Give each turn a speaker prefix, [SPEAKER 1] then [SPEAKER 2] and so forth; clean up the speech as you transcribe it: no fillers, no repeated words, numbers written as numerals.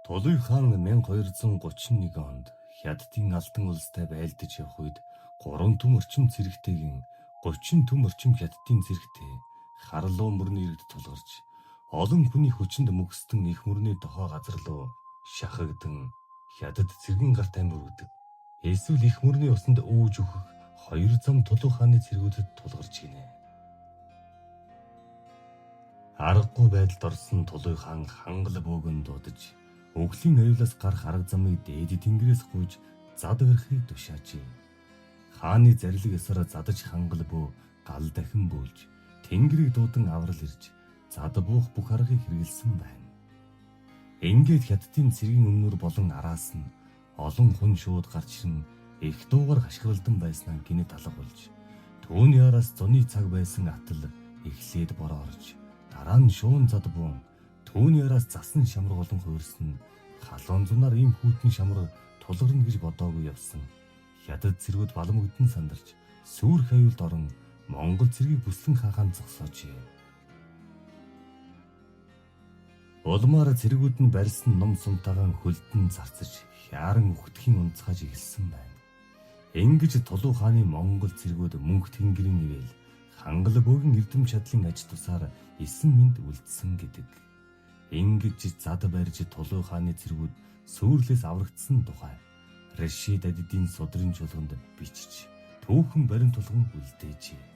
[SPEAKER 1] Тулуй хаан 1231 онд Хятадын Алтан улстай байлдаж явх үед 3 түм орчим цэрэгтэйгэн 30 түм орчим Хятадын цэрэгтэй Харлуу мөрний иргэд тулгарч олон хүний хүчинд мөксдөн их мөрний дохоо газар руу шахагдан Хятад цэргэн гарт амир үргэдэг. Эсвэл их мөрний усанд өөж өгөх 2 зам Тулуй хааны цэргүүдэд тулгарч гинэ. Аргагүй байдалд орсон Тулуй хаан хангал бөөгөн дуудаж өглөлийн аюулаас гарах арга замыг дээд тэнгэрээс гуйж зад барихыг тушаажээ. Хааны зарлиг ёсоор задаж хангал бөө гал дахин бөөлж тэнгэрийг дуудан аврал ирж зад буух бүх аргыг хэрэгэлсэн байна. Ингээд Хятадын цэргийн өмнөр болон араас нь олон хүн шууд гарч ирэн их дуугаар хашгиралдан байснаа гинэт алга болж түүний араас зуны цаг байсан атал эхлээд бороорж дараа нь шуун зад буун түүний араас засан шамраг болон хуурсан халуун зунаар ийм хүйтэн шамраг тулгарна гэж бодоогүй явсан. Хятад цэргүүд баламгдэн сандарч сүүрх аюулд орон Монгол цэргийг бүслэн хаахаан зогсоожээ. Улмаар цэргүүд нь барьсан ном сумтайгаан хөлдөн зарцаж хяран үхтгэхийн унцгааж эхэлсэн байна. Ингэж Тулуй хааны Монгол цэргүүд мөнх тэнгэрийн ивэл хангал бөөгн эрдэм чадлын аж тусаар 9 минт үлдсэн гэдэг. Ингэж зад барьж Тулуй хааны цэргүүд сүүрлээс аврагдсан тухай Рашид Адидын судрын чуулганд бичиж түүхэн барин тулган үлдээжээ.